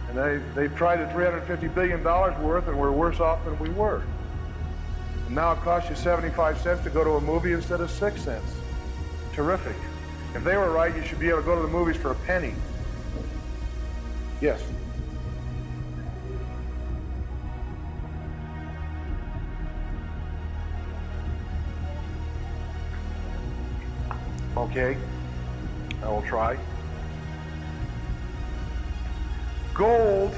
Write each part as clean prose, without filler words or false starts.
And they've tried at $350 billion worth, and we're worse off than we were. And now it costs you 75 cents to go to a movie instead of 6 cents. Terrific. If they were right, you should be able to go to the movies for a penny. Yes. Okay, I will try. Gold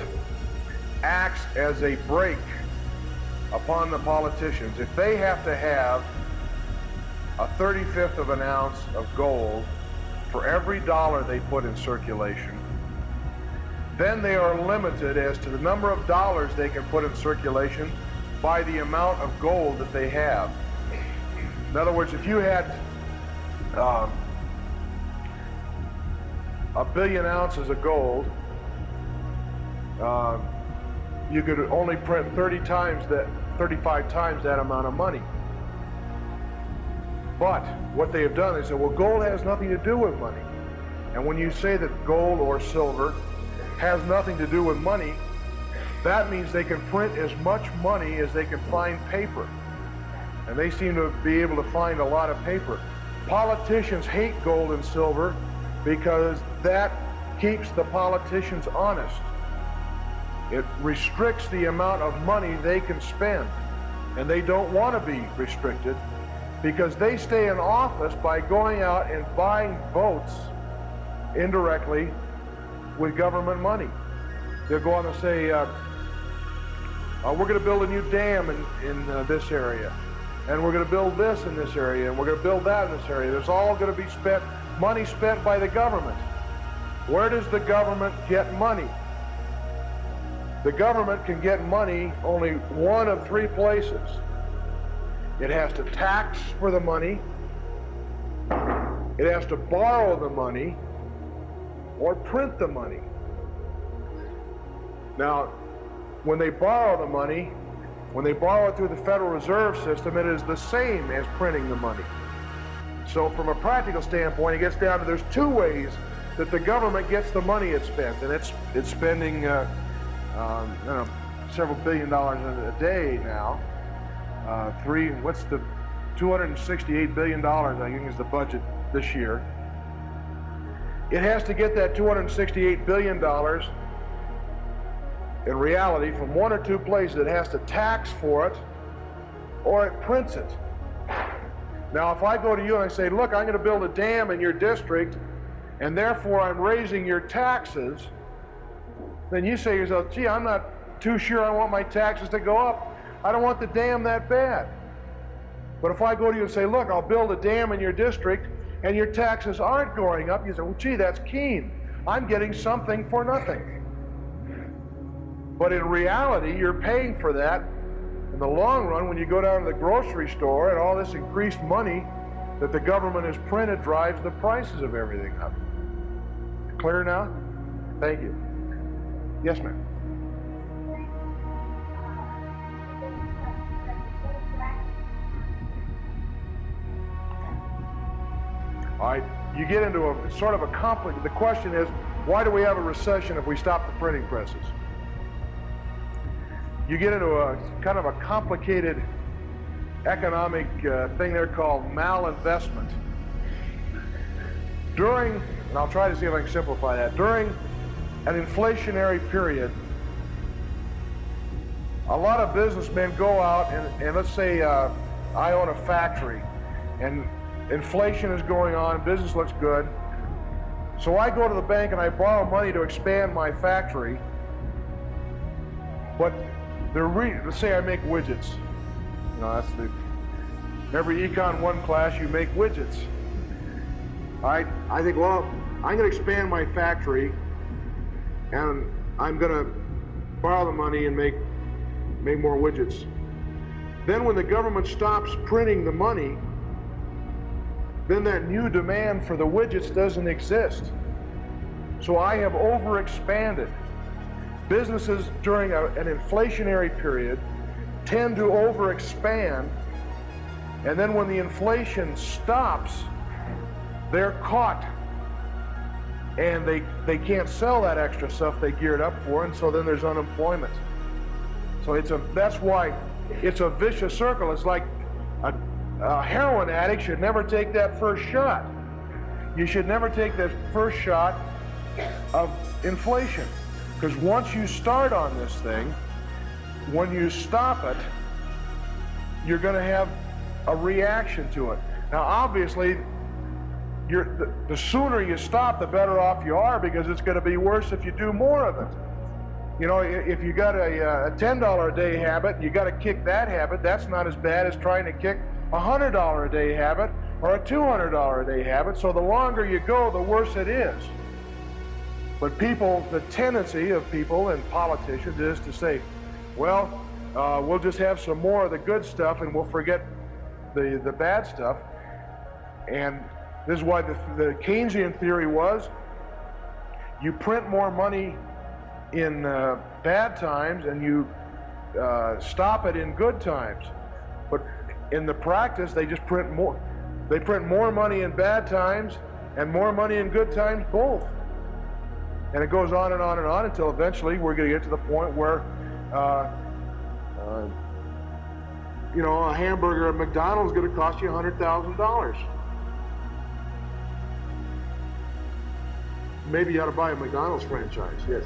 acts as a brake upon the politicians. If they have to have a 35th of an ounce of gold for every dollar they put in circulation, then they are limited as to the number of dollars they can put in circulation by the amount of gold that they have. In other words, if you had a billion ounces of gold, you could only print 35 times that amount of money. But what they have done, they said, well, gold has nothing to do with money. And when you say that gold or silver has nothing to do with money, that means they can print as much money as they can find paper. And they seem to be able to find a lot of paper. Politicians hate gold and silver because that keeps the politicians honest. It restricts the amount of money they can spend. And they don't want to be restricted because they stay in office by going out and buying votes indirectly with government money. They'll go on and say, we're going to build a new dam in this area, and we're going to build this in this area, and we're going to build that in this area. There's all going to be money spent by the government. Where does the government get money? The government can get money only one of three places. It has to tax for the money, it has to borrow the money, or print the money. Now, when they borrow the money, when they borrow it through the Federal Reserve System, it is the same as printing the money. So from a practical standpoint, it gets down to there's two ways that the government gets the money it spends, and it's spending several $billion a day now. $268 billion, I think, is the budget this year. It has to get that $268 billion in reality from one or two places. It has to tax for it, or it prints it. Now, if I go to you and I say, look, I'm going to build a dam in your district, and therefore I'm raising your taxes, then you say to yourself, gee, I'm not too sure I want my taxes to go up. I don't want the dam that bad. But if I go to you and say, look, I'll build a dam in your district, and your taxes aren't going up, you say, well, gee, that's keen. I'm getting something for nothing. But in reality, you're paying for that in the long run when you go down to the grocery store, and all this increased money that the government has printed drives the prices of everything up. Clear now? Thank you. Yes, ma'am. All right, you get into a sort of a the question is, why do we have a recession if we stop the printing presses? You get into a kind of a complicated economic thing there called malinvestment. And I'll try to see if I can simplify that, during an inflationary period, a lot of businessmen go out and let's say I own a factory, and inflation is going on, business looks good. So I go to the bank and I borrow money to expand my factory. But let's say I make widgets. You know, every Econ 1 class you make widgets. I think, well, I'm going to expand my factory and I'm going to borrow the money and make more widgets. Then when the government stops printing the money, then that new demand for the widgets doesn't exist. So I have overexpanded. Businesses during an inflationary period tend to overexpand, and then when the inflation stops, they're caught. and they can't sell that extra stuff they geared up for, and so then there's unemployment. So that's why it's a vicious circle. It's like a heroin addict should never take that first shot. You should never take that first shot of inflation, because once you start on this thing, when you stop it, you're going to have a reaction to it. Now, obviously, the sooner you stop, the better off you are, because it's going to be worse if you do more of it. You know, if you got a $10 a day habit, you got to kick that habit. That's not as bad as trying to kick a $100 a day habit or a $200 a day habit. So the longer you go, the worse it is. But people, the tendency of people and politicians is to say, well, we'll just have some more of the good stuff and we'll forget the bad stuff. And this is why the Keynesian theory was, you print more money in bad times and you stop it in good times. But in the practice, they just print more. They print more money in bad times and more money in good times, both. And it goes on and on and on until eventually we're going to get to the point where, you know, a hamburger at McDonald's is going to cost you $100,000. Maybe you ought to buy a McDonald's franchise, yes.